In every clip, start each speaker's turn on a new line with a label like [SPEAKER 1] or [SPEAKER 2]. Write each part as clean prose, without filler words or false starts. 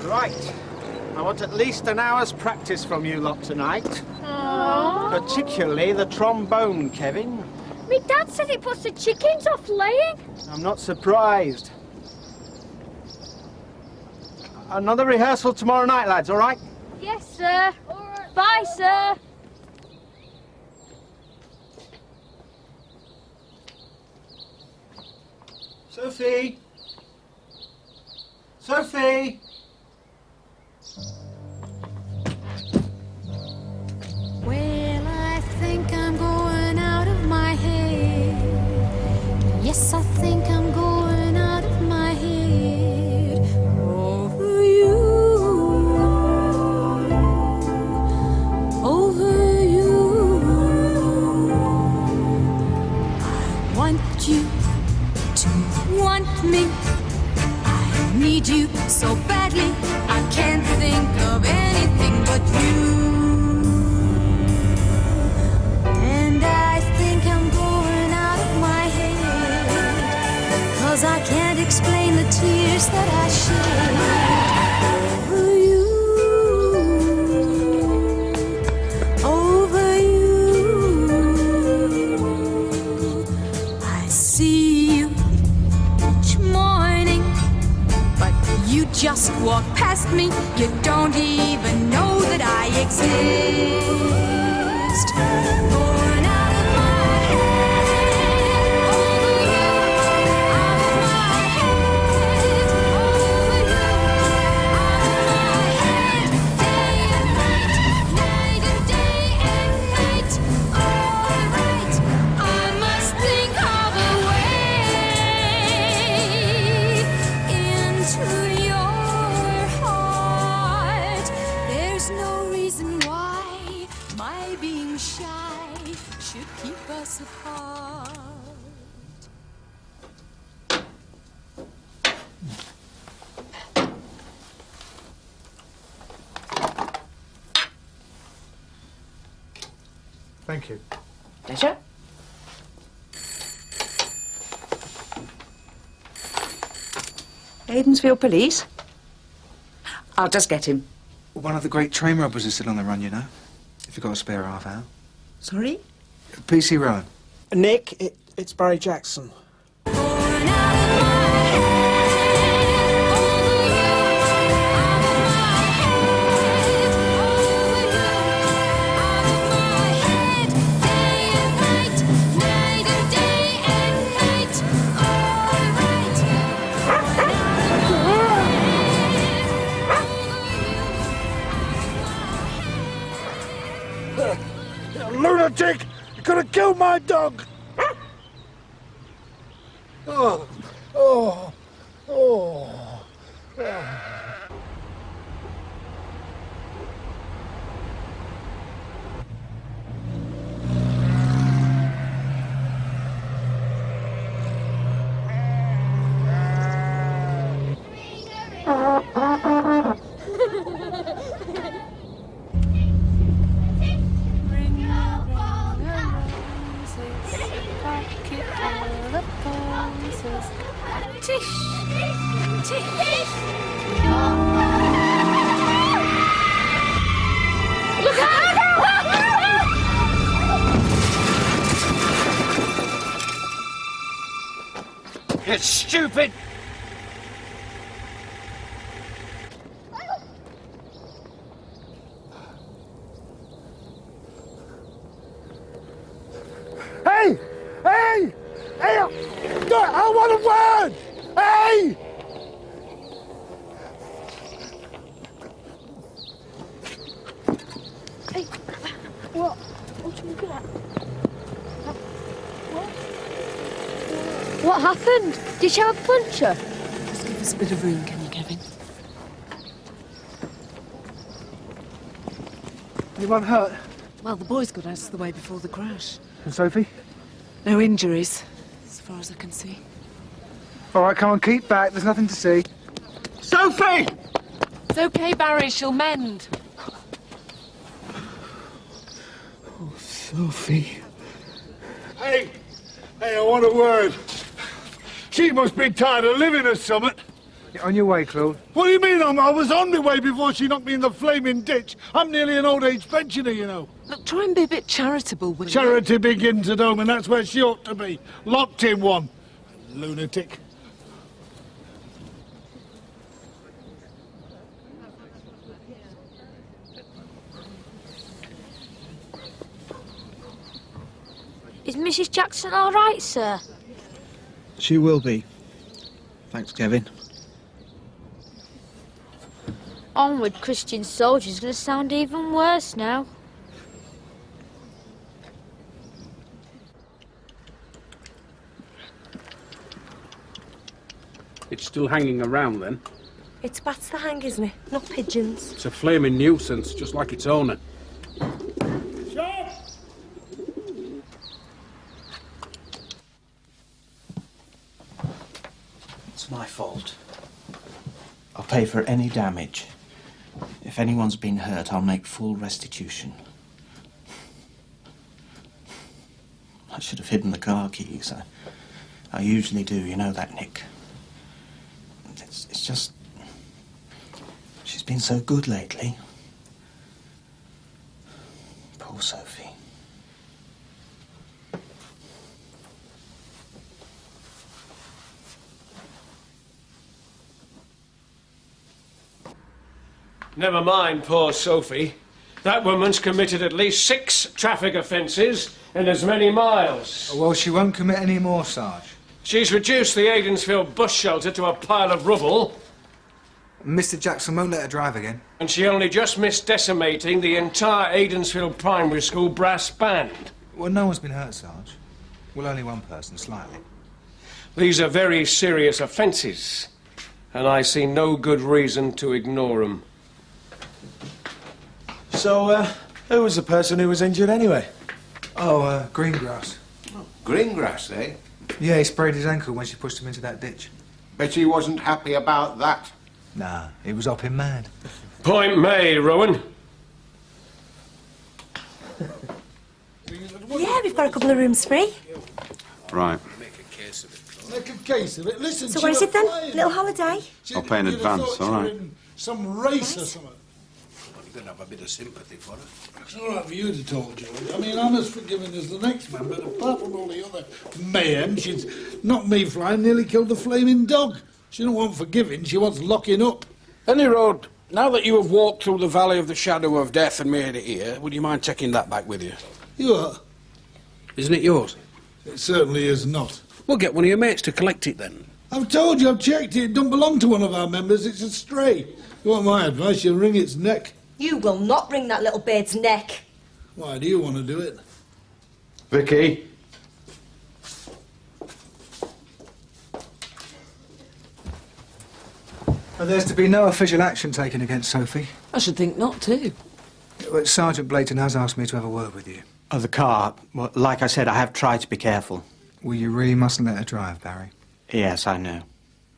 [SPEAKER 1] Right. I want at least an hour's practice from you lot tonight.
[SPEAKER 2] Aww.
[SPEAKER 1] Particularly the trombone, Kevin.
[SPEAKER 2] My dad said it puts the chickens off laying.
[SPEAKER 1] I'm not surprised. Another rehearsal tomorrow night, lads, all right?
[SPEAKER 2] Yes, sir. All right. Bye, sir.
[SPEAKER 1] Sophie! Sophie!
[SPEAKER 3] Well, I think I'm going out of my head. Yes, I think I'm going out of my head. Over you. Over you. I want you to want me. I need you so badly. I can't think of anything but you. I can't explain the tears that I shed over you, over you. I see you each morning, but you just walk past me. You don't even know that I exist. Born out of my head. Apart.
[SPEAKER 1] Thank you.
[SPEAKER 4] Pleasure. Aidensfield Police? I'll just get him.
[SPEAKER 5] One of the great train robbers is still on the run, you know. If you've got a spare half hour.
[SPEAKER 4] Sorry?
[SPEAKER 5] PC Rowan.
[SPEAKER 6] Nick, it's Barry Jackson.
[SPEAKER 7] Lunatic! You could have killed my dog! Oh, oh, oh.
[SPEAKER 1] You stupid!
[SPEAKER 7] Hey! Hey! Hey! I want a word! Hey!
[SPEAKER 2] Hey, what? What are you looking at? What happened? Did you have a puncture?
[SPEAKER 4] Just give us a bit of room, can you, Kevin?
[SPEAKER 6] Anyone hurt?
[SPEAKER 4] Well, the boys got out of the way before the crash.
[SPEAKER 6] And Sophie?
[SPEAKER 4] No injuries, as far as I can see.
[SPEAKER 6] All right, come on, keep back. There's nothing to see.
[SPEAKER 1] Sophie!
[SPEAKER 4] It's okay, Barry. She'll mend.
[SPEAKER 6] Oh, Sophie.
[SPEAKER 7] Hey! Hey, I want a word. She must be tired of living or something.
[SPEAKER 6] You're on your way, Claude.
[SPEAKER 7] What do you mean I was on my way before she knocked me in the flaming ditch? I'm nearly an old age pensioner, you know.
[SPEAKER 8] Look, try and be a bit charitable, will you?
[SPEAKER 7] Charity begins at home, and that's where she ought to be. Locked in one. Lunatic.
[SPEAKER 2] Is Mrs. Jackson all right, sir?
[SPEAKER 5] She will be. Thanks, Kevin.
[SPEAKER 2] Onward, Christian soldiers going to sound even worse now.
[SPEAKER 9] It's still hanging around, then?
[SPEAKER 10] It's bats that hang, isn't it? Not pigeons.
[SPEAKER 9] It's a flaming nuisance, just like its owner.
[SPEAKER 11] It's my fault. I'll pay for any damage. If anyone's been hurt, I'll make full restitution. I should have hidden the car keys. I usually do, you know that, Nick. It's just... she's been so good lately. Poor Sophie.
[SPEAKER 12] Never mind poor Sophie. That woman's committed at least 6 traffic offences in as many miles.
[SPEAKER 5] Oh, well, she won't commit any more, Sarge.
[SPEAKER 12] She's reduced the Aidensfield bus shelter to a pile of rubble.
[SPEAKER 5] Mr. Jackson won't let her drive again.
[SPEAKER 12] And she only just missed decimating the entire Aidensfield Primary School brass band.
[SPEAKER 5] Well, no one's been hurt, Sarge. Well, only one person, slightly.
[SPEAKER 12] These are very serious offences, and I see no good reason to ignore them.
[SPEAKER 13] So, who was the person who was injured anyway?
[SPEAKER 5] Oh, Greengrass.
[SPEAKER 14] Oh, Greengrass, eh?
[SPEAKER 5] Yeah, he sprayed his ankle when she pushed him into that ditch.
[SPEAKER 14] Bet he wasn't happy about that.
[SPEAKER 5] Nah, he was up him mad.
[SPEAKER 12] Point made, Rowan.
[SPEAKER 10] Yeah, we've got a couple of rooms free.
[SPEAKER 15] Right.
[SPEAKER 7] Make a case of it. Listen,
[SPEAKER 10] So where's it then? Little holiday?
[SPEAKER 15] I'll pay in advance, all right.
[SPEAKER 7] Some race or something.
[SPEAKER 14] You're going to have a bit of sympathy for her.
[SPEAKER 7] It's all right for you to talk, George. I mean, I'm as forgiving as the next man, but apart from all the other mayhem, she's knocked me flying, nearly killed the flaming dog. She don't want forgiving, she wants locking up.
[SPEAKER 9] Any road, now that you have walked through the valley of the shadow of death and made it here, would you mind taking that back with you?
[SPEAKER 7] You are?
[SPEAKER 9] Isn't it yours?
[SPEAKER 7] It certainly is not.
[SPEAKER 9] We'll get one of your mates to collect it then.
[SPEAKER 7] I've told you, I've checked it. It don't belong to one of our members. It's a stray. You want my advice, you wring its neck.
[SPEAKER 10] You will not wring that little bird's neck.
[SPEAKER 7] Why do you want to do it?
[SPEAKER 13] Vicky?
[SPEAKER 5] Well, there's to be no official action taken against Sophie.
[SPEAKER 8] I should think not, too.
[SPEAKER 5] But Sergeant Blayton has asked me to have a word with you.
[SPEAKER 11] Oh, the car. Well, like I said, I have tried to be careful.
[SPEAKER 5] Well, you really mustn't let her drive, Barry.
[SPEAKER 11] Yes, I know.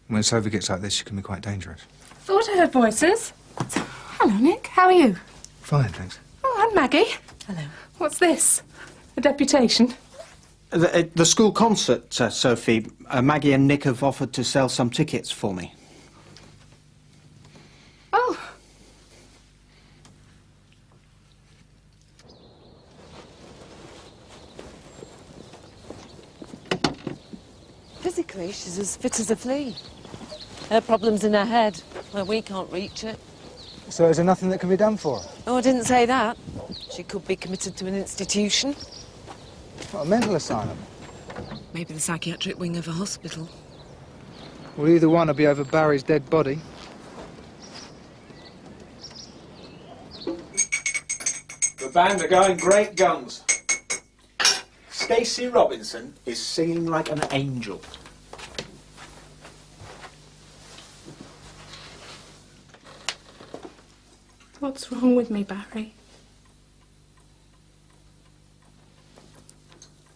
[SPEAKER 5] When Sophie gets like this, she can be quite dangerous.
[SPEAKER 16] Thought I heard voices. Hello, Nick. How are you?
[SPEAKER 5] Fine, thanks.
[SPEAKER 16] Oh, and Maggie.
[SPEAKER 8] Hello.
[SPEAKER 16] What's this? A deputation?
[SPEAKER 11] The school concert, Sophie. Maggie and Nick have offered to sell some tickets for me.
[SPEAKER 16] Oh.
[SPEAKER 8] Physically, she's as fit as a flea. Her problem's in her head, where we can't reach it.
[SPEAKER 5] So is there nothing that can be done for her?
[SPEAKER 8] Oh, I didn't say that. She could be committed to an institution.
[SPEAKER 5] What, a mental asylum?
[SPEAKER 8] Maybe the psychiatric wing of a hospital.
[SPEAKER 6] Well, either one will be over Barry's dead body.
[SPEAKER 13] The band are going great guns. Stacey Robinson is singing like an angel.
[SPEAKER 16] What's wrong with me, Barry?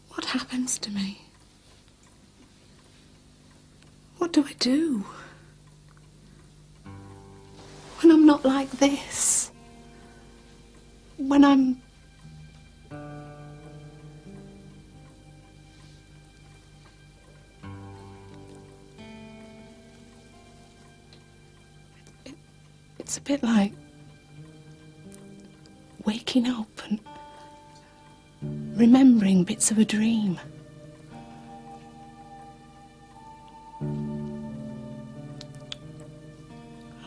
[SPEAKER 16] What happens to me? What do I do? When I'm not like this? When I'm... It's a bit like waking up and remembering bits of a dream. Only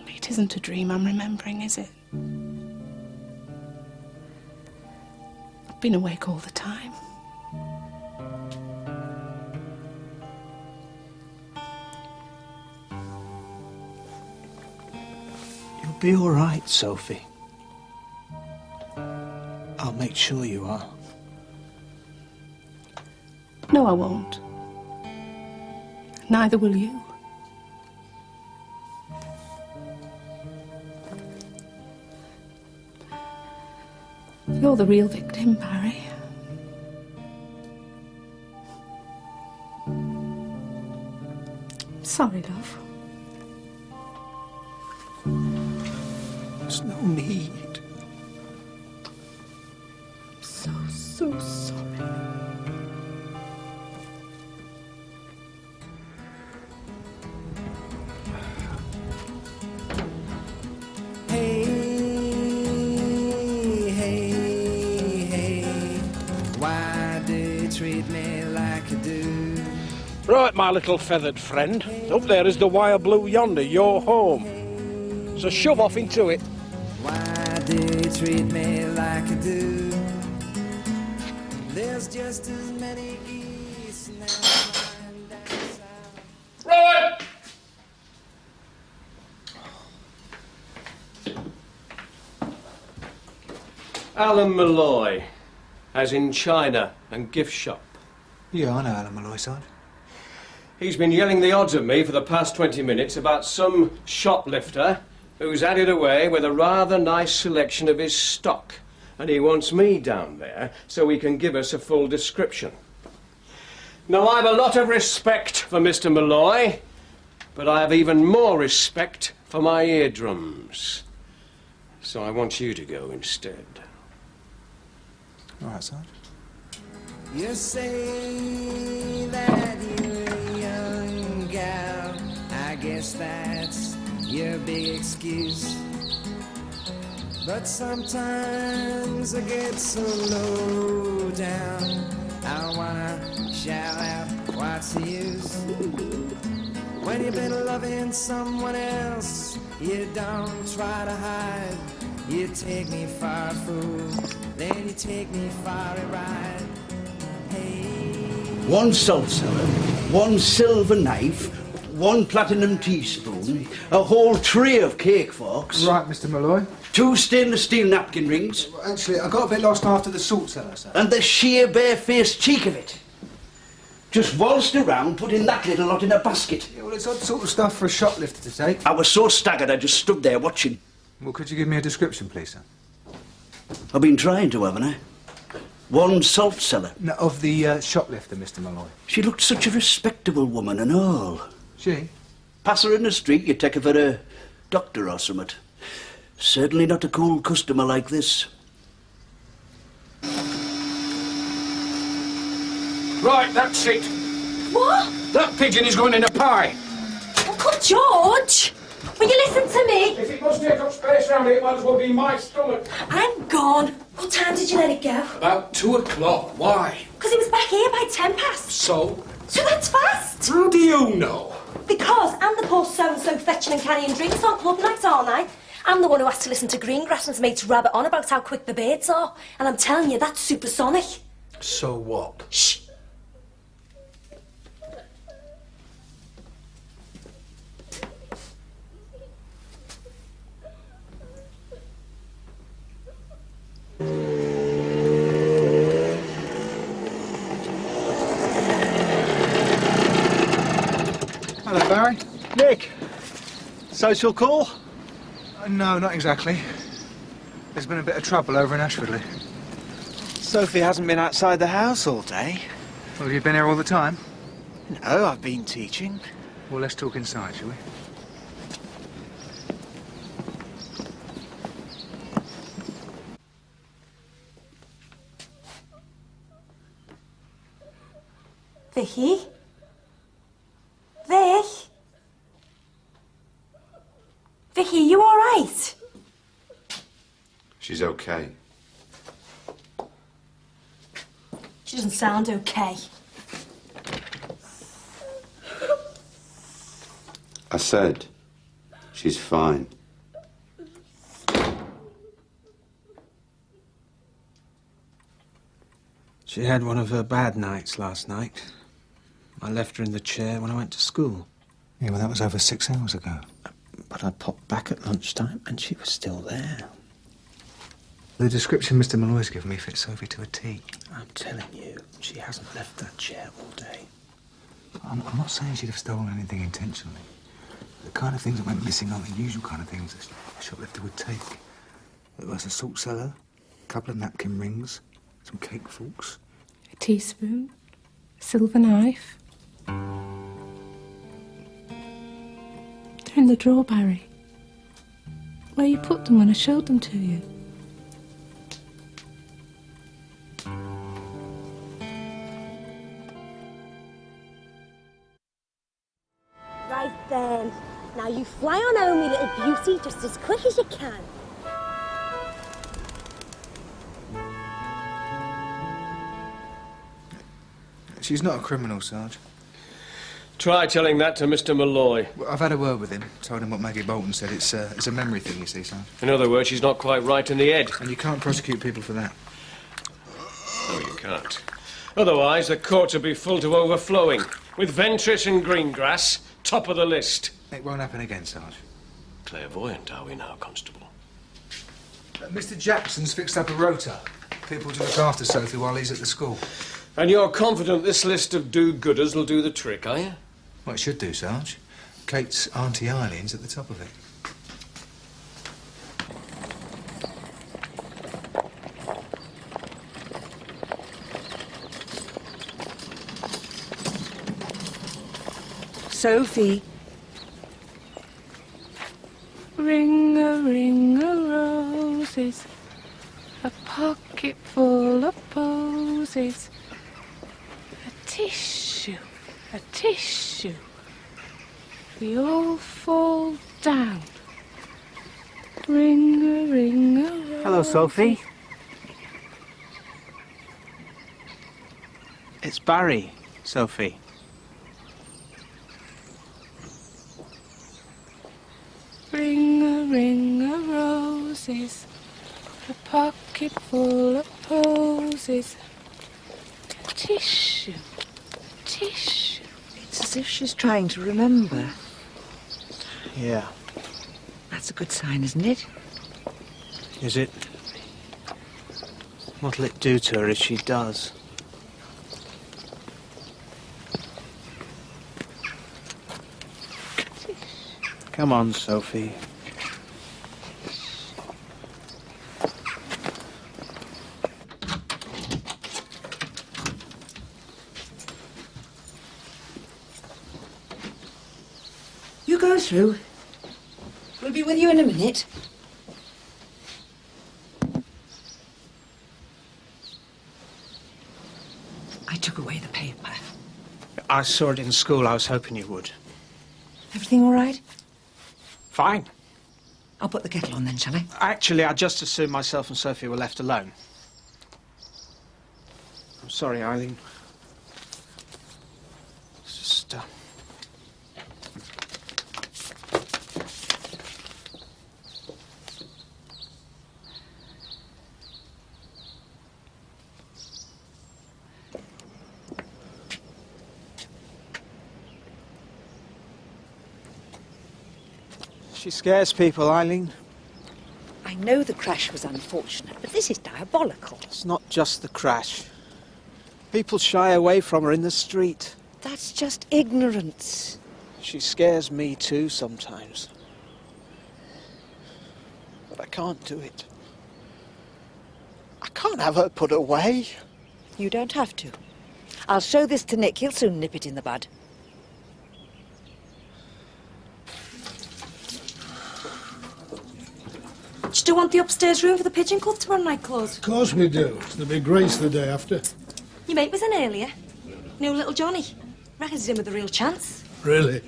[SPEAKER 16] it isn't a dream I'm remembering, is it? I've been awake all the time.
[SPEAKER 11] You'll be all right, Sophie. I'll make sure you are.
[SPEAKER 16] No, I won't. Neither will you. You're the real victim, Barry. Sorry, love.
[SPEAKER 11] There's no need.
[SPEAKER 16] I'm so sorry.
[SPEAKER 17] Hey, hey, hey, why do you treat me like you do?
[SPEAKER 9] Right, my little feathered friend. Up there is the wire blue yonder, your home. So shove off into it.
[SPEAKER 17] Why do you treat me like you do? There's just as many geese now.
[SPEAKER 12] Right! Alan Malloy, as in China and gift shop.
[SPEAKER 5] Yeah, I know Alan Malloy, son.
[SPEAKER 12] He's been yelling the odds at me for the past 20 minutes about some shoplifter who's had it away with a rather nice selection of his stock. And he wants me down there so he can give us a full description. Now, I've a lot of respect for Mr. Malloy, but I have even more respect for my eardrums. So I want you to go instead.
[SPEAKER 5] All right, son.
[SPEAKER 17] You say that you're a young gal. I guess that's your big excuse. But sometimes I get so low down, I wanna shout out, what's the use? When you've been loving someone else, you don't try to hide. You take me for a fool, then you take me for a ride.
[SPEAKER 18] One salt cellar, one silver knife, one platinum teaspoon, a whole tray of cake forks.
[SPEAKER 6] Right, Mr. Malloy.
[SPEAKER 18] 2 stainless steel napkin rings.
[SPEAKER 5] Well, actually, I got a bit lost after the salt cellar, sir.
[SPEAKER 18] And the sheer bare-faced cheek of it. Just waltzed around putting that little lot in a basket.
[SPEAKER 5] Yeah, well, it's odd sort of stuff for a shoplifter to take.
[SPEAKER 18] I was so staggered I just stood there watching.
[SPEAKER 5] Well, could you give me a description, please, sir?
[SPEAKER 18] I've been trying to, haven't I? One salt cellar.
[SPEAKER 5] No, of the shoplifter, Mr. Malloy.
[SPEAKER 18] She looked such a respectable woman and all.
[SPEAKER 5] She?
[SPEAKER 18] Pass her in the street, you'd take her for a doctor or something. Certainly not a cool customer like this.
[SPEAKER 9] Right, that's it.
[SPEAKER 10] What?
[SPEAKER 9] That pigeon is going in a pie.
[SPEAKER 10] Uncle George! Will you listen to me?
[SPEAKER 9] If it must take up space round here, it might as well be my stomach.
[SPEAKER 10] I'm gone. What time did you let it go?
[SPEAKER 9] About 2 o'clock. Why?
[SPEAKER 10] Because it was back here by 10 past.
[SPEAKER 9] So?
[SPEAKER 10] So that's fast.
[SPEAKER 9] How do you know?
[SPEAKER 10] Because I'm the poor so-and-so fetching and carrying drinks on club nights all night. I'm the one who has to listen to Greengrass and's mates rabbit on about how quick the birds are. And I'm telling you, that's supersonic.
[SPEAKER 9] So what?
[SPEAKER 10] Shh.
[SPEAKER 6] Hello, Barry.
[SPEAKER 13] Nick, social call?
[SPEAKER 5] No, not exactly. There's been a bit of trouble over in Ashfordley.
[SPEAKER 11] Sophie hasn't been outside the house all day.
[SPEAKER 5] Well, have you been here all the time?
[SPEAKER 11] No, I've been teaching.
[SPEAKER 5] Well, let's talk inside, shall we?
[SPEAKER 10] Vicky? Vic? Vicky, you all right?
[SPEAKER 15] She's okay.
[SPEAKER 10] She doesn't sound okay.
[SPEAKER 15] I said, she's fine.
[SPEAKER 5] She had one of her bad nights last night. I left her in the chair when I went to school. Yeah, well, that was over 6 hours ago.
[SPEAKER 11] But I popped back at lunchtime and she was still there.
[SPEAKER 5] The description Mr. Malloy's given me fits Sophie to a T.
[SPEAKER 11] I'm telling you, she hasn't left that chair all day.
[SPEAKER 5] I'm not saying she'd have stolen anything intentionally. The kind of things that went missing aren't the usual kind of things a shoplifter would take. There was a salt cellar, a couple of napkin rings, some cake forks.
[SPEAKER 16] A teaspoon, a silver knife. They're in the drawer, Barry. Where you put them when I showed them to you.
[SPEAKER 10] Right then. Now you fly on home, me little beauty, just as quick as you can.
[SPEAKER 5] She's not a criminal, Sarge.
[SPEAKER 12] Try telling that to Mr. Malloy.
[SPEAKER 5] Well, I've had a word with him. Told him what Maggie Bolton said. It's a memory thing, you see, Sarge.
[SPEAKER 12] In other words, she's not quite right in the head.
[SPEAKER 5] And you can't prosecute people for that.
[SPEAKER 12] No, you can't. Otherwise, the courts will be full to overflowing, with Ventris and Greengrass top of the list.
[SPEAKER 5] It won't happen again, Sarge.
[SPEAKER 12] Clairvoyant, are we now, Constable?
[SPEAKER 5] Mr. Jackson's fixed up a rota. People to look after Sophie while he's at the school.
[SPEAKER 12] And you're confident this list of do-gooders will do the trick, are you?
[SPEAKER 5] Well, it should do, Sarge. Kate's Auntie Eileen's at the top of it.
[SPEAKER 4] Sophie.
[SPEAKER 16] Ring a roses, a pocket full of posies, a tissue, we all fall down. Ring a roses.
[SPEAKER 5] Hello, Sophie.
[SPEAKER 11] It's Barry, Sophie.
[SPEAKER 16] Ring a roses, a pocket full of posies, a tissue.
[SPEAKER 4] It's as if she's trying to remember.
[SPEAKER 11] Yeah.
[SPEAKER 4] That's a good sign, isn't it?
[SPEAKER 11] Is it? What'll it do to her if she does? Come on, Sophie.
[SPEAKER 4] You go through. We'll be with you in a minute. I took away the paper.
[SPEAKER 11] I saw it in school. I was hoping you would.
[SPEAKER 4] Everything all right?
[SPEAKER 11] Fine.
[SPEAKER 4] I'll put the kettle on then, shall I?
[SPEAKER 11] Actually, I'd just as soon myself and Sophie were left alone. I'm sorry, Eileen. It's just, She scares people, Eileen.
[SPEAKER 4] I know the crash was unfortunate, but this is diabolical.
[SPEAKER 11] It's not just the crash. People shy away from her in the street.
[SPEAKER 4] That's just ignorance.
[SPEAKER 11] She scares me too sometimes. But I can't do it. I can't have her put away.
[SPEAKER 4] You don't have to. I'll show this to Nick. He'll soon nip it in the bud.
[SPEAKER 10] Do you still want the upstairs room for the pigeon club tomorrow night, Claus?
[SPEAKER 7] Of course we do. It's the big race the day after.
[SPEAKER 10] Your mate was in earlier. New little Johnny. Reckons he's in with a real chance.
[SPEAKER 7] Really?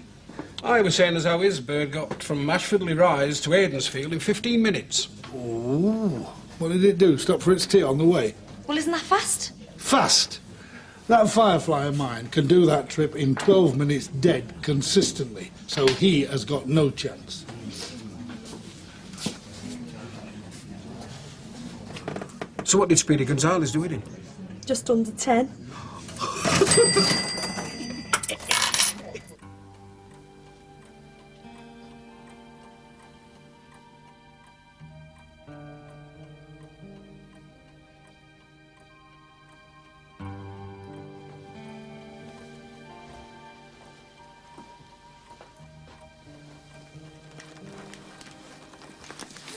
[SPEAKER 9] I was saying as how his bird got from Mashfiddley Rise to Aidensfield in 15 minutes.
[SPEAKER 11] Ooh.
[SPEAKER 7] What did it do? Stop for its tea on the way?
[SPEAKER 10] Well, isn't that fast?
[SPEAKER 7] Fast! That firefly of mine can do that trip in 12 minutes dead consistently, so he has got no chance.
[SPEAKER 9] So what did Speedy Gonzales do with him?
[SPEAKER 10] Just under 10.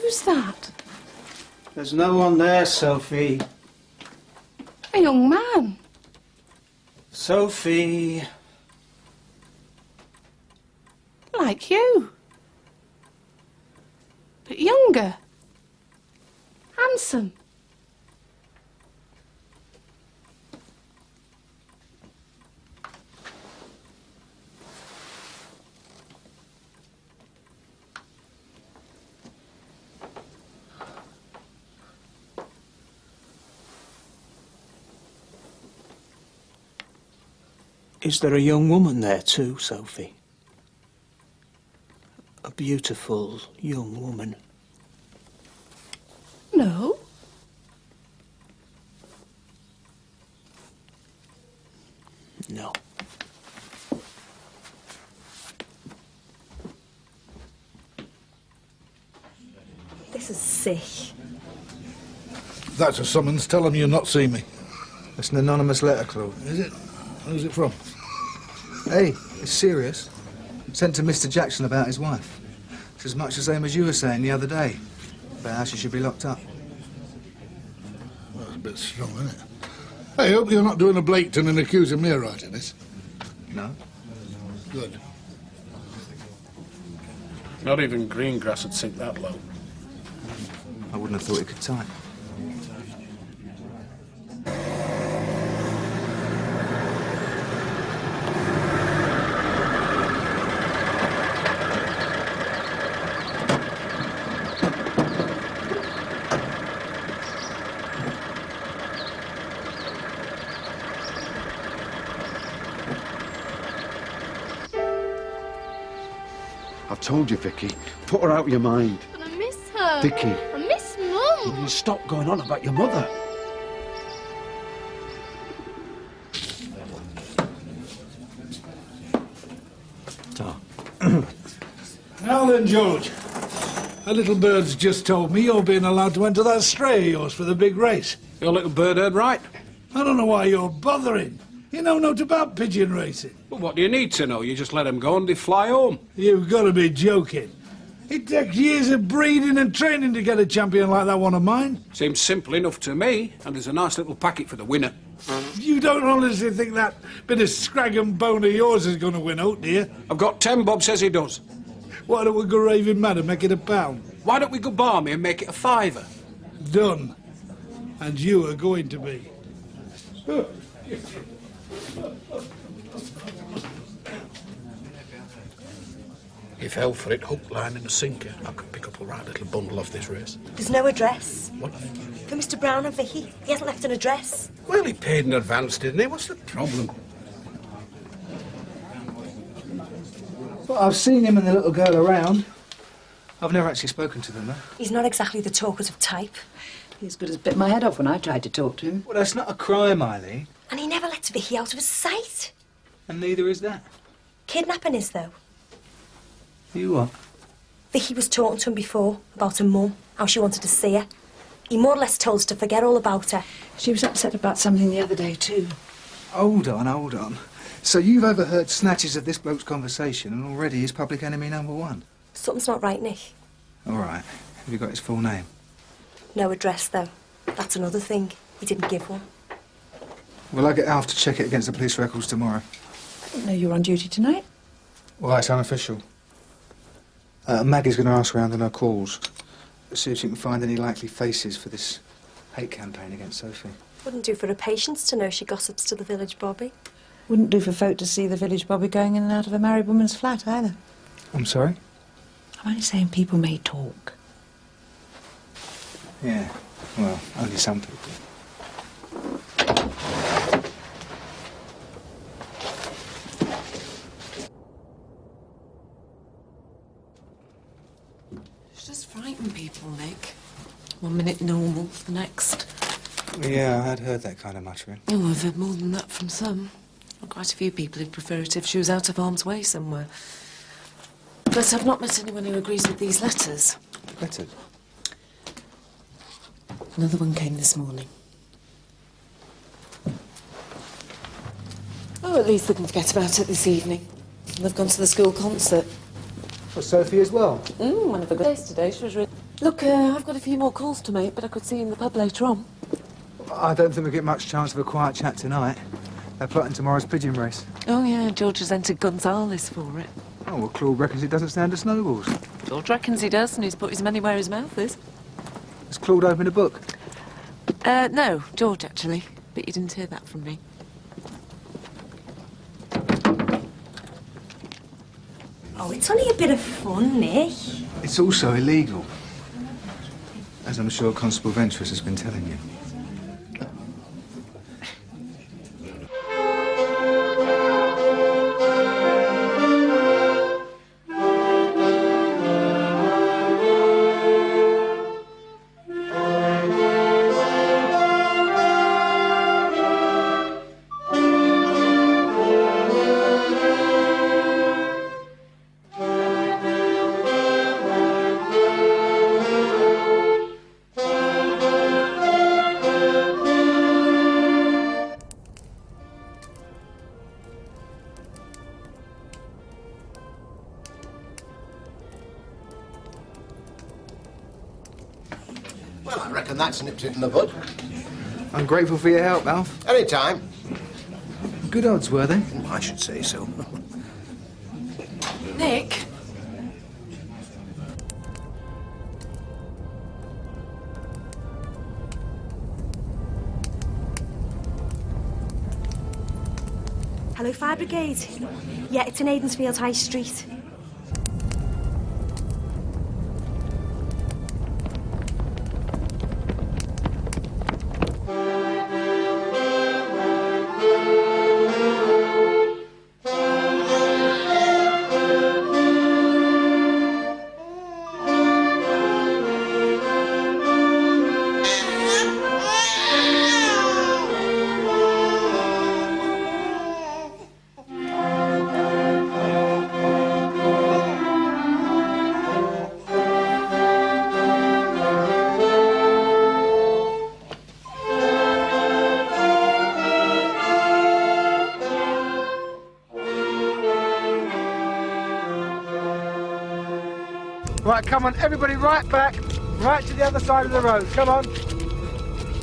[SPEAKER 16] Who's that?
[SPEAKER 11] There's no one there, Sophie.
[SPEAKER 16] A young man.
[SPEAKER 11] Sophie.
[SPEAKER 16] Like you. But younger. Handsome.
[SPEAKER 11] Is there a young woman there too, Sophie? A beautiful young woman.
[SPEAKER 16] No.
[SPEAKER 11] No.
[SPEAKER 10] This is sick.
[SPEAKER 7] That's a summons. Tell them you'll not see me.
[SPEAKER 5] It's an anonymous letter, Claude.
[SPEAKER 7] Is it? Who's it from?
[SPEAKER 5] Hey, it's serious. Sent to Mr. Jackson about his wife. It's as much the same as you were saying the other day, about how she should be locked up.
[SPEAKER 7] Well, that's a bit strong, isn't it? Hey, I hope you're not doing a Blaketon and accusing me of writing this.
[SPEAKER 5] No.
[SPEAKER 7] Good.
[SPEAKER 9] Not even Greengrass would sink that low.
[SPEAKER 5] I wouldn't have thought he could type.
[SPEAKER 15] I've told you, Vicky. Put her out of your mind.
[SPEAKER 16] But I miss her.
[SPEAKER 15] Vicky.
[SPEAKER 16] I miss Mum.
[SPEAKER 11] You stop going on about your mother.
[SPEAKER 7] Now then, George. A little bird's just told me you're being allowed to enter that stray of yours for the big race.
[SPEAKER 9] Your little bird heard right.
[SPEAKER 7] I don't know why you're bothering. You know naught about pigeon racing.
[SPEAKER 9] Well, what do you need to know? You just let them go and they fly home.
[SPEAKER 7] You've got to be joking. It takes years of breeding and training to get a champion like that one of mine.
[SPEAKER 9] Seems simple enough to me, and there's a nice little packet for the winner.
[SPEAKER 7] You don't honestly think that bit of scrag and bone of yours is going to win out, do you?
[SPEAKER 9] I've got 10, Bob says he does.
[SPEAKER 7] Why don't we go raving mad and make it £1?
[SPEAKER 9] Why don't we go balmy and make it a £5?
[SPEAKER 7] Done. And you are going to be.
[SPEAKER 9] If hell for it, hook, line and a sinker, I could pick up a right little bundle off this race.
[SPEAKER 10] There's no address.
[SPEAKER 9] What?
[SPEAKER 10] For Mr. Brown and Vicky. He hasn't left an address.
[SPEAKER 9] Well, he paid in advance, didn't he? What's the problem?
[SPEAKER 5] Well, I've seen him and the little girl around. I've never actually spoken to them, though.
[SPEAKER 10] He's not exactly the talkative type.
[SPEAKER 8] He as good as bit my head off when I tried to talk to him.
[SPEAKER 5] Well, that's not a crime, Eileen.
[SPEAKER 10] And he never lets Vicky out of his sight.
[SPEAKER 5] And neither is that.
[SPEAKER 10] Kidnapping is, though.
[SPEAKER 5] You what?
[SPEAKER 10] Vicky was talking to him before about her mum, how she wanted to see her. He more or less told us to forget all about her.
[SPEAKER 8] She was upset about something the other day, too.
[SPEAKER 5] Hold on, hold on. So you've overheard snatches of this bloke's conversation and already he's public enemy #1?
[SPEAKER 10] Something's not right, Nick.
[SPEAKER 5] All right. Have you got his full name?
[SPEAKER 10] No address, though. That's another thing. He didn't give one.
[SPEAKER 5] Will I get Alf to check it against the police records tomorrow?
[SPEAKER 8] I didn't know you were on duty tonight.
[SPEAKER 5] Well, it's unofficial. Maggie's going to ask around on her calls, see if she can find any likely faces for this hate campaign against Sophie.
[SPEAKER 10] Wouldn't do for her patients to know she gossips to the village bobby.
[SPEAKER 8] Wouldn't do for folk to see the village bobby going in and out of a married woman's flat, either.
[SPEAKER 5] I'm sorry?
[SPEAKER 8] I'm only saying people may talk.
[SPEAKER 5] Yeah, Well, only some people.
[SPEAKER 8] It's just frightening people, Nick. 1 minute normal, the next.
[SPEAKER 5] Yeah, I'd heard that kind of muttering.
[SPEAKER 8] Oh, I've heard more than that from some. Well, quite a few people who'd prefer it if she was out of harm's way somewhere. But I've not met anyone who agrees with these letters.
[SPEAKER 5] Letters?
[SPEAKER 8] Another one came this morning. Oh, at least they can forget about it this evening. They've gone to the school concert.
[SPEAKER 6] For Sophie as well?
[SPEAKER 8] One of the good days today. She was really... Look, I've got a few more calls to make, but I could see you in the pub later on.
[SPEAKER 6] I don't think we get much chance of a quiet chat tonight. They're plotting tomorrow's pigeon race.
[SPEAKER 8] Oh, yeah, George has entered Gonzales for it.
[SPEAKER 6] Oh, well, Claude reckons it doesn't stand to snowballs.
[SPEAKER 8] George reckons he does, and he's put his money where his mouth is.
[SPEAKER 6] Has Claude opened a book?
[SPEAKER 8] No, George, actually. But you didn't hear that from me.
[SPEAKER 10] Oh, it's only a bit of fun, Nick.
[SPEAKER 5] It's also illegal. As I'm sure Constable Venturous has been telling you.
[SPEAKER 14] Well, I reckon that snips it in the bud.
[SPEAKER 5] I'm grateful for your help, Alf.
[SPEAKER 14] Any time.
[SPEAKER 5] Good odds, were they?
[SPEAKER 14] I should say so.
[SPEAKER 8] Nick?
[SPEAKER 10] Hello, Fire Brigade. Yeah, it's in Aidensfield High Street.
[SPEAKER 6] Right, come on, everybody right back. Right to the other side of the road. Come on.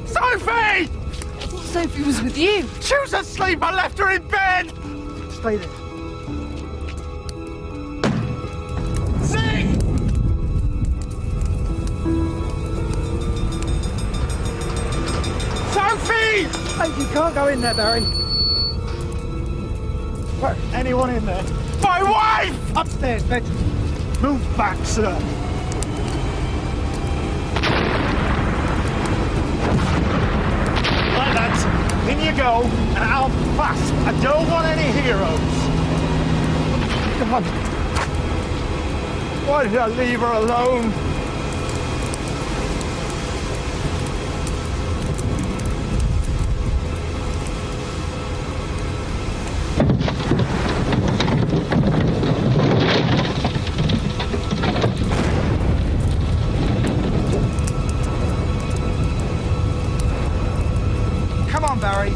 [SPEAKER 1] Sophie!
[SPEAKER 8] I thought Sophie was with you.
[SPEAKER 1] She was asleep. I left her in bed.
[SPEAKER 6] Stay there.
[SPEAKER 1] Sing! Sophie!
[SPEAKER 6] Hey, you can't go in there, Barry. Right, anyone in there?
[SPEAKER 1] My wife!
[SPEAKER 6] Upstairs, bedroom.
[SPEAKER 1] Move back, sir. Right, lads. In you go, and I'll fast. I don't want any heroes.
[SPEAKER 6] Come on.
[SPEAKER 1] Why did I leave her alone?
[SPEAKER 6] Barry.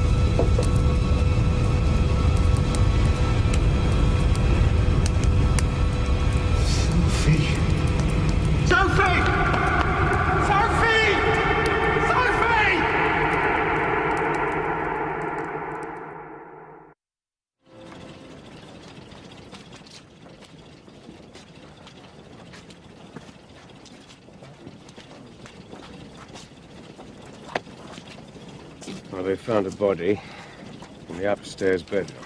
[SPEAKER 1] Sophie! Sophie! Sophie! Sophie!
[SPEAKER 12] Well, they found a body in the upstairs bedroom.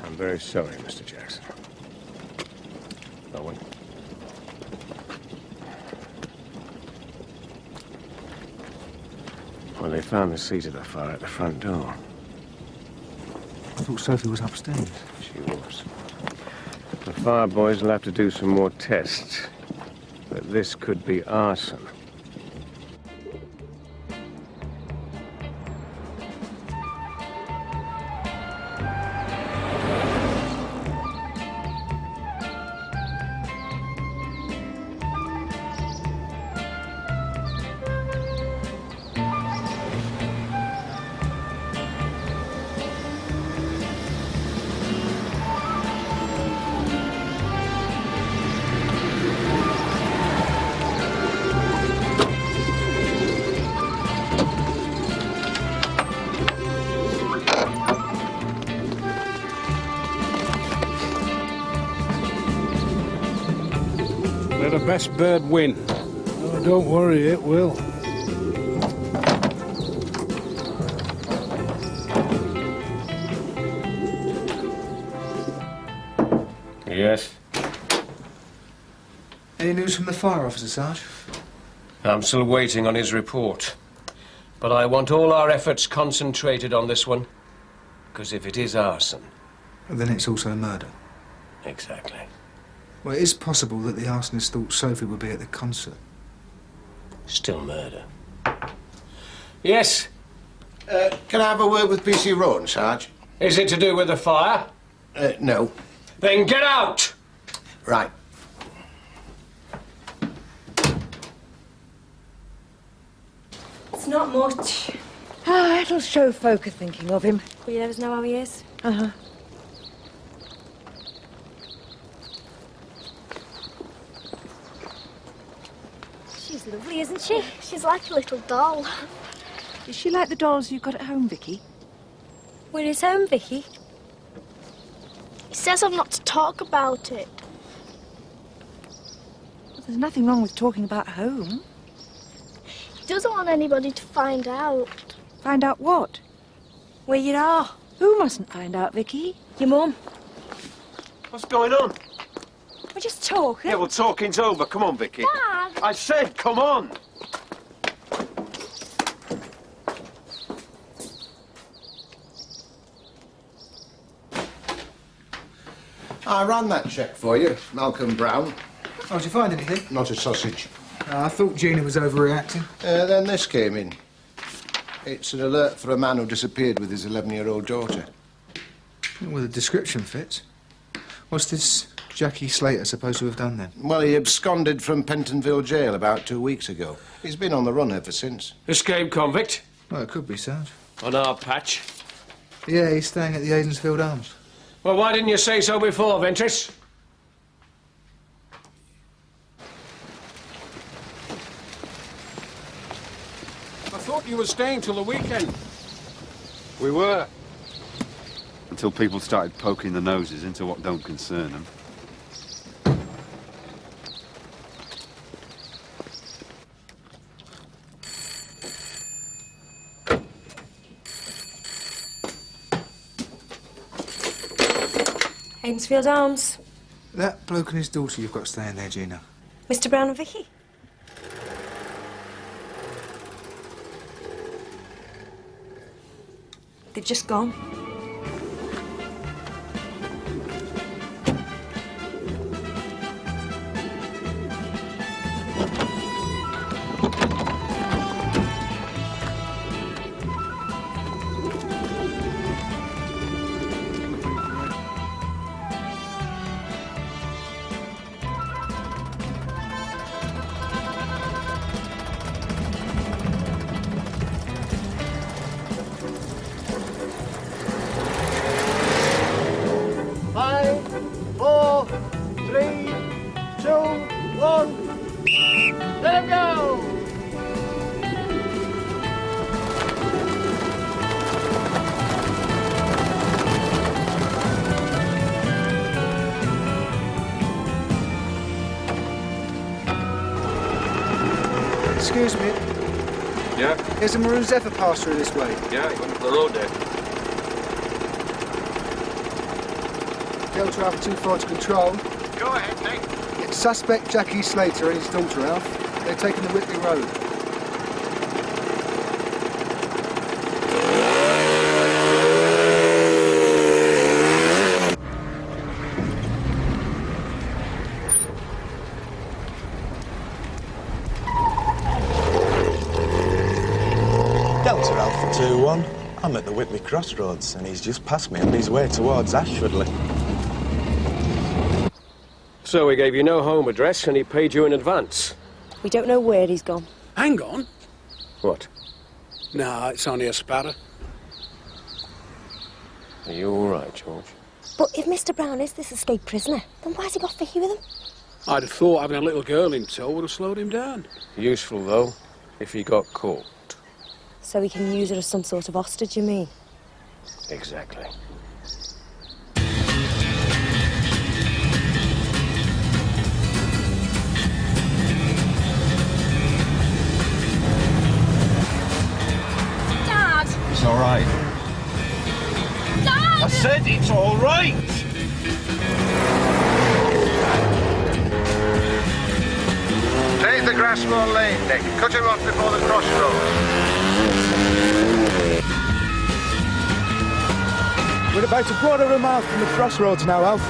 [SPEAKER 12] I'm very sorry, Mr. Jackson. Owen. Well, they found the seat of the fire at the front door.
[SPEAKER 5] I thought Sophie was upstairs.
[SPEAKER 12] She was. The fire boys will have to do some more tests. But this could be arson.
[SPEAKER 9] Let the best bird win.
[SPEAKER 7] Oh, don't worry, it will.
[SPEAKER 12] Yes?
[SPEAKER 5] Any news from the fire officer, Sarge?
[SPEAKER 12] I'm still waiting on his report. But I want all our efforts concentrated on this one. Because if it is arson...
[SPEAKER 5] Then it's also murder.
[SPEAKER 12] Exactly.
[SPEAKER 5] Well, it is possible that the arsonist thought Sophie would be at the concert.
[SPEAKER 12] Still murder. Yes?
[SPEAKER 14] Can I have a word with PC Rowan, Sarge?
[SPEAKER 12] Is it to do with the fire?
[SPEAKER 14] No.
[SPEAKER 12] Then get out!
[SPEAKER 14] Right.
[SPEAKER 10] It's not much.
[SPEAKER 4] Ah, it'll show folk are thinking of him.
[SPEAKER 10] Will you let us know how he is?
[SPEAKER 4] Uh-huh.
[SPEAKER 19] She's lovely, isn't she? She's like a little doll.
[SPEAKER 4] Is she like the dolls you've got at home, Vicky?
[SPEAKER 10] Where is home, Vicky?
[SPEAKER 19] He says I'm not to talk about it.
[SPEAKER 4] Well, there's nothing wrong with talking about home.
[SPEAKER 19] He doesn't want anybody to find out.
[SPEAKER 4] Find out what?
[SPEAKER 10] Where you are.
[SPEAKER 4] Who mustn't find out, Vicky?
[SPEAKER 10] Your mum.
[SPEAKER 13] What's going on?
[SPEAKER 10] We're just talking.
[SPEAKER 13] Yeah, well, talking's over. Come on, Vicky.
[SPEAKER 19] Dad!
[SPEAKER 13] I said, come on.
[SPEAKER 14] I ran that cheque for you, Malcolm Brown.
[SPEAKER 5] Oh, did you find anything?
[SPEAKER 14] Not a sausage.
[SPEAKER 5] I thought Gina was overreacting.
[SPEAKER 14] Then this came in. It's an alert for a man who disappeared with his 11-year-old daughter.
[SPEAKER 5] Well, the description fits. What's this Jackie Slater supposed to have done then?
[SPEAKER 14] Well, he absconded from Pentonville jail about 2 weeks ago. He's been on the run ever since.
[SPEAKER 12] Escaped convict?
[SPEAKER 5] Well, it could be, Sarge.
[SPEAKER 12] On our patch?
[SPEAKER 5] Yeah, he's staying at the Aidensfield Arms.
[SPEAKER 12] Well, why didn't you say so before, Ventris? I thought you were staying till the weekend.
[SPEAKER 15] We were. Until people started poking their noses into what don't concern them.
[SPEAKER 10] Aidensfield Arms.
[SPEAKER 5] That bloke and his daughter you've got staying there, Gina.
[SPEAKER 10] Mr. Brown and Vicky. They've just gone.
[SPEAKER 5] Excuse me.
[SPEAKER 13] Yeah?
[SPEAKER 5] Here's a maroon Zephyr pass through this way.
[SPEAKER 13] Yeah, going up the road there.
[SPEAKER 5] Delta Alpha 24 to control.
[SPEAKER 13] Go ahead, Nick.
[SPEAKER 5] It's suspect Jackie Slater and his daughter, Alf. They're taking the Whitley Road.
[SPEAKER 20] Victor Alpha 2-1. I'm at the Whitby Crossroads, and he's just passed me on his way towards Ashfordley.
[SPEAKER 12] So he gave you no home address, and he paid you in advance?
[SPEAKER 4] We don't know where he's gone.
[SPEAKER 9] Hang on.
[SPEAKER 12] What?
[SPEAKER 9] No, it's only a spatter.
[SPEAKER 12] Are you all right, George?
[SPEAKER 10] But if Mr. Brown is this escaped prisoner, then why's he got Vicky with him?
[SPEAKER 9] I'd have thought having a little girl in tow would have slowed him down.
[SPEAKER 12] Useful, though, if he got caught.
[SPEAKER 10] So he can use her as some sort of hostage, you mean?
[SPEAKER 12] Exactly.
[SPEAKER 19] Dad!
[SPEAKER 15] It's all right.
[SPEAKER 19] Dad!
[SPEAKER 15] I said it's all right.
[SPEAKER 14] Take the Grassmore Lane, Nick. Cut him off before the crossroads.
[SPEAKER 1] We're about a quarter of a mile from the crossroads now, Alf.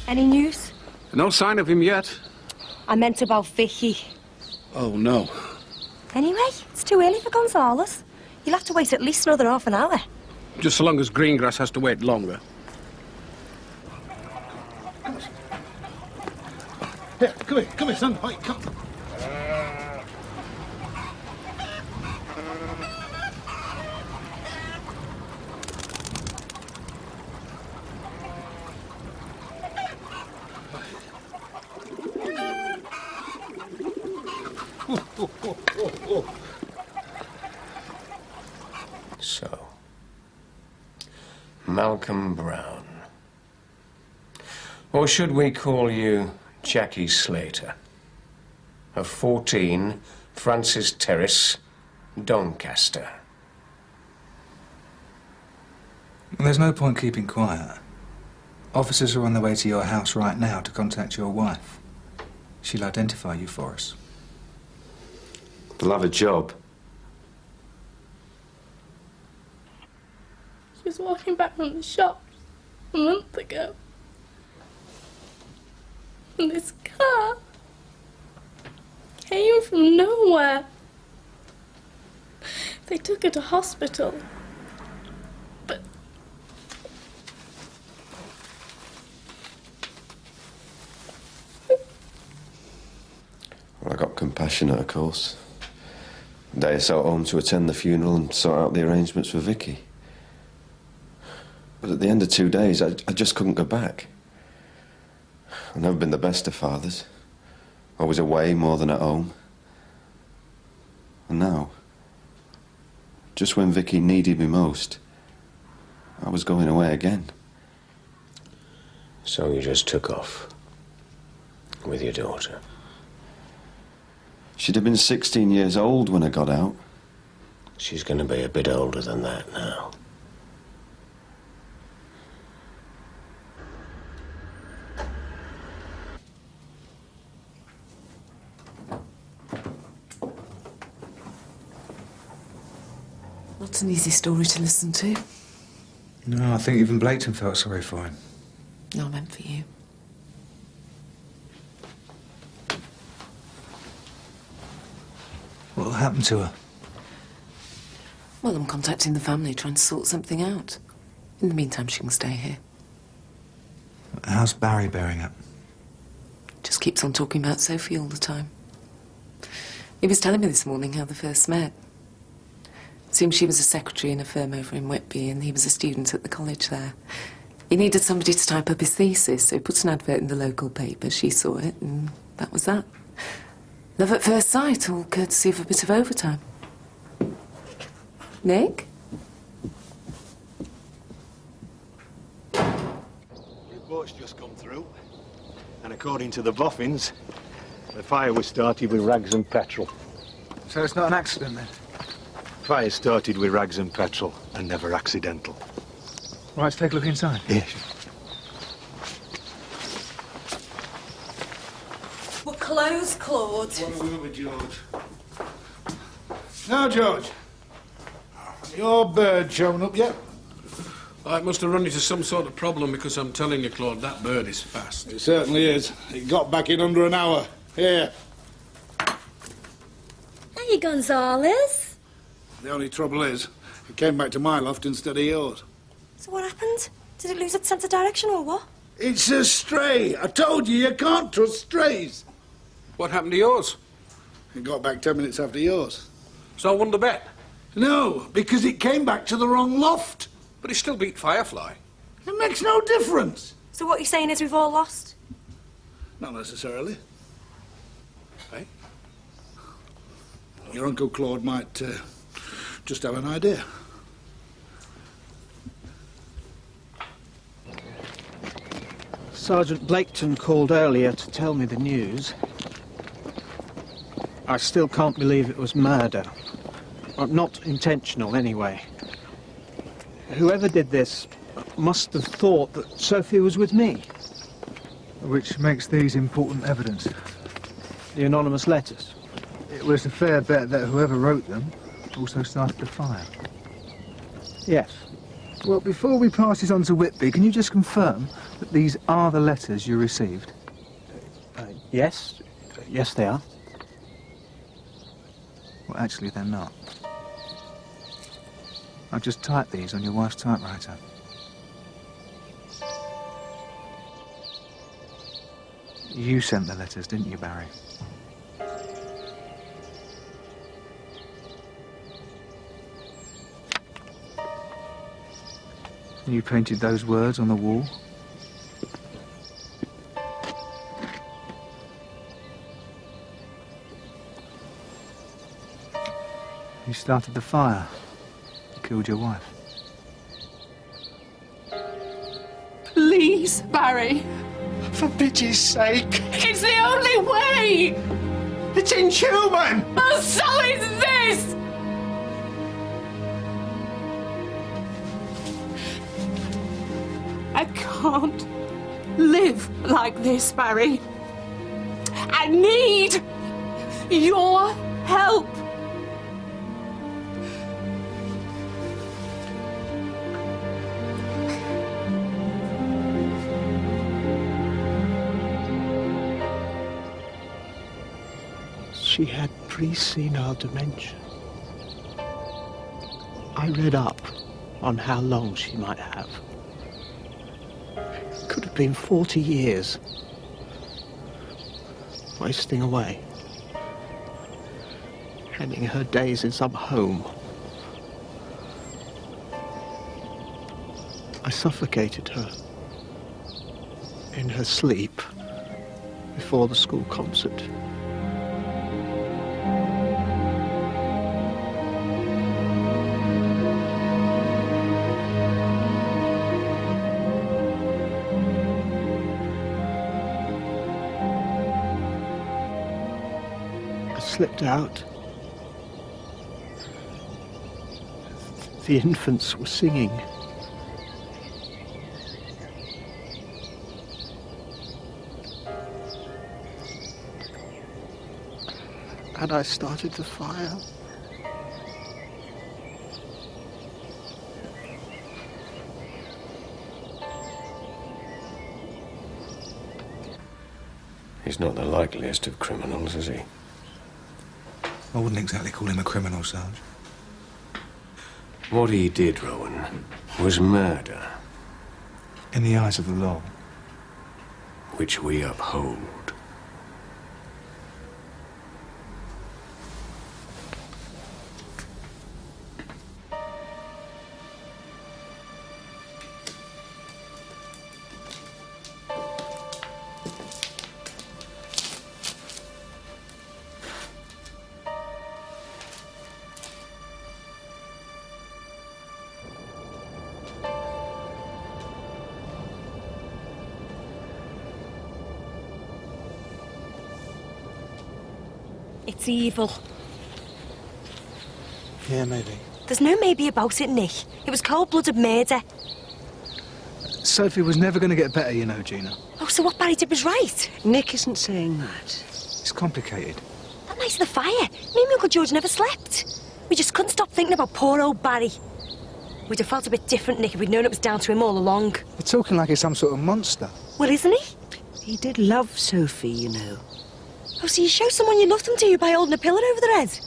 [SPEAKER 10] Any news?
[SPEAKER 9] No sign of him yet.
[SPEAKER 10] I meant about Vicky.
[SPEAKER 9] Oh, no.
[SPEAKER 10] Anyway, it's too early for Gonzales. You'll have to wait at least another half an hour.
[SPEAKER 9] Just so long as Greengrass has to wait longer.
[SPEAKER 7] Here, come here, son. Hey, come.
[SPEAKER 12] So, Malcolm Brown. Or should we call you Jackie Slater? Of 14, Francis Terrace, Doncaster.
[SPEAKER 5] There's no point keeping quiet. Officers are on their way to your house right now to contact your wife. She'll identify you for us.
[SPEAKER 15] They'll have a job.
[SPEAKER 16] She was walking back from the shops a month ago. And this car came from nowhere. They took her to hospital. But
[SPEAKER 21] well, I got compassionate, of course. The day I set home to attend the funeral and sort out the arrangements for Vicky. But at the end of 2 days, I just couldn't go back. I've never been the best of fathers. Always away more than at home. And now, just when Vicky needed me most, I was going away again.
[SPEAKER 12] So you just took off with your daughter?
[SPEAKER 21] She'd have been 16 years old when I got out.
[SPEAKER 12] She's going to be a bit older than that now.
[SPEAKER 8] Not an easy story to listen to.
[SPEAKER 5] No, I think even Blaketon felt sorry for him.
[SPEAKER 8] No, I meant for you.
[SPEAKER 5] What happened to her?
[SPEAKER 8] Well, I'm contacting the family, trying to sort something out. In the meantime, she can stay here.
[SPEAKER 5] How's Barry bearing up?
[SPEAKER 8] Just keeps on talking about Sophie all the time. He was telling me this morning how they first met. Seems she was a secretary in a firm over in Whitby, and he was a student at the college there. He needed somebody to type up his thesis, so he put an advert in the local paper. She saw it, and that was that. Love at first sight, all courtesy of a bit of overtime. Nick?
[SPEAKER 1] Report's just come through, and according to the boffins, the fire was started with rags and petrol.
[SPEAKER 5] So it's not an accident, then?
[SPEAKER 1] Fire started with rags and petrol, and never accidental.
[SPEAKER 5] Right, let's take a look inside.
[SPEAKER 1] Yes.
[SPEAKER 10] We're closed, Claude.
[SPEAKER 7] What are we with, George? Now, George. Your bird shown up yet?
[SPEAKER 9] I must have run into some sort of problem because I'm telling you, Claude, that bird is fast.
[SPEAKER 7] It certainly is. It got back in under an hour. Here.
[SPEAKER 10] Hey, Gonzales.
[SPEAKER 7] The only trouble is, it came back to my loft instead of yours.
[SPEAKER 10] So what happened? Did it lose its sense of direction or what?
[SPEAKER 7] It's a stray. I told you can't trust strays.
[SPEAKER 9] What happened to yours?
[SPEAKER 7] It got back 10 minutes after yours.
[SPEAKER 9] So I won the bet?
[SPEAKER 7] No, because it came back to the wrong loft.
[SPEAKER 9] But it still beat Firefly.
[SPEAKER 7] It makes no difference.
[SPEAKER 10] So what you're saying is we've all lost?
[SPEAKER 7] Not necessarily.
[SPEAKER 9] Hey?
[SPEAKER 7] Your Uncle Claude might just have an idea.
[SPEAKER 11] Sergeant Blaketon called earlier to tell me the news. I still can't believe it was murder. Well, not intentional, anyway. Whoever did this must have thought that Sophie was with me.
[SPEAKER 5] Which makes these important evidence.
[SPEAKER 11] The anonymous letters.
[SPEAKER 5] It was a fair bet that whoever wrote them also started the fire.
[SPEAKER 11] Yes.
[SPEAKER 5] Well, before we pass this on to Whitby, can you just confirm that these are the letters you received?
[SPEAKER 11] Yes. Yes, they are.
[SPEAKER 5] Well, actually, they're not. I've just typed these on your wife's typewriter. You sent the letters, didn't you, Barry? You painted those words on the wall? You started the fire. Killed your wife.
[SPEAKER 16] Please, Barry.
[SPEAKER 1] For pity's sake.
[SPEAKER 16] It's the only way!
[SPEAKER 1] It's inhuman!
[SPEAKER 16] Oh, so is this! I can't live like this, Barry. I need your help.
[SPEAKER 11] She had pre-senile dementia. I read up on how long she might have. It could have been 40 years. Wasting away. Ending her days in some home. I suffocated her in her sleep before the school concert. Slipped out. The infants were singing. And I started the fire.
[SPEAKER 12] He's not the likeliest of criminals, is he?
[SPEAKER 5] I wouldn't exactly call him a criminal, Sarge.
[SPEAKER 12] What he did, Rowan, was murder.
[SPEAKER 5] In the eyes of the law.
[SPEAKER 12] Which we uphold.
[SPEAKER 10] It's evil.
[SPEAKER 5] Yeah, maybe.
[SPEAKER 10] There's no maybe about it, Nick. It was cold-blooded murder.
[SPEAKER 11] Sophie was never going to get better, you know, Gina.
[SPEAKER 10] Oh, so what Barry did was right?
[SPEAKER 4] Nick isn't saying that.
[SPEAKER 5] It's complicated.
[SPEAKER 10] That night of the fire, me and Uncle George never slept. We just couldn't stop thinking about poor old Barry. We'd have felt a bit different, Nick, if we'd known it was down to him all along.
[SPEAKER 5] You're talking like he's some sort of monster.
[SPEAKER 10] Well, isn't he?
[SPEAKER 4] He did love Sophie, you know.
[SPEAKER 10] Oh, so you show someone you loved them to you by holding a pillar over their head?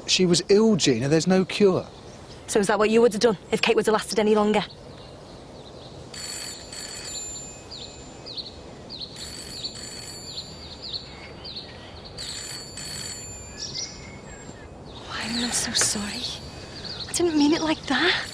[SPEAKER 5] She was ill, Gina. There's no cure.
[SPEAKER 10] So is that what you would have done if Kate would have lasted any longer? Oh, I'm so sorry. I didn't mean it like that.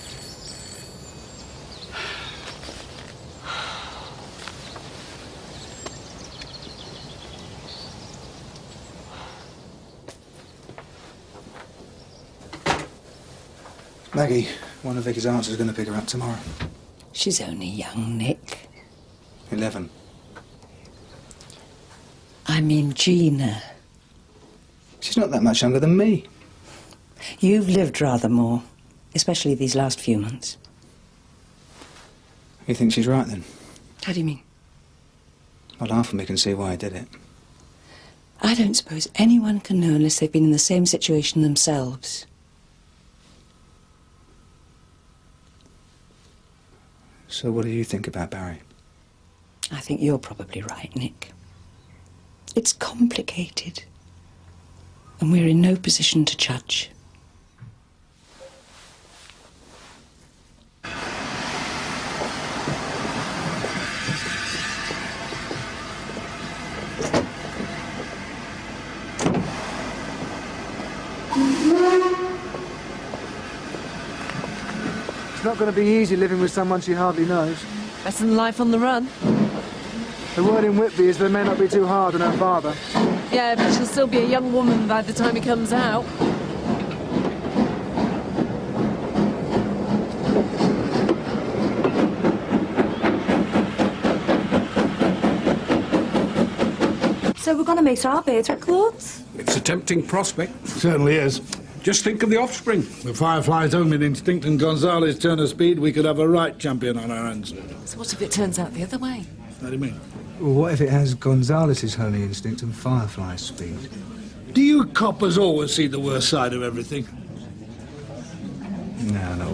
[SPEAKER 5] Maggie, one of Vicky's aunts is going to pick her up tomorrow.
[SPEAKER 4] She's only young, Nick.
[SPEAKER 5] 11.
[SPEAKER 4] I mean Gina.
[SPEAKER 5] She's not that much younger than me.
[SPEAKER 4] You've lived rather more, especially these last few months.
[SPEAKER 5] You think she's right, then?
[SPEAKER 4] How do you mean?
[SPEAKER 5] Well, half of me can see why I did it.
[SPEAKER 4] I don't suppose anyone can know unless they've been in the same situation themselves.
[SPEAKER 5] So what do you think about Barry?
[SPEAKER 4] I think you're probably right, Nick. It's complicated, and we're in no position to judge.
[SPEAKER 6] It's not going to be easy living with someone she hardly knows.
[SPEAKER 3] Better than life on the run.
[SPEAKER 6] The word in Whitby is they may not be too hard on her father.
[SPEAKER 3] Yeah, but she'll still be a young woman by the time he comes out.
[SPEAKER 10] So we're going to make our better clothes?
[SPEAKER 9] It's a tempting prospect.
[SPEAKER 7] It certainly is.
[SPEAKER 9] Just think of the offspring.
[SPEAKER 7] With Firefly's homing instinct and Gonzales' turn of speed, we could have a right champion on our hands.
[SPEAKER 3] So what if it turns out the other way?
[SPEAKER 7] How do you mean?
[SPEAKER 5] Well, what if it has Gonzales' homing instinct and Firefly's speed?
[SPEAKER 7] Do you coppers always see the worst side of everything?
[SPEAKER 5] No, not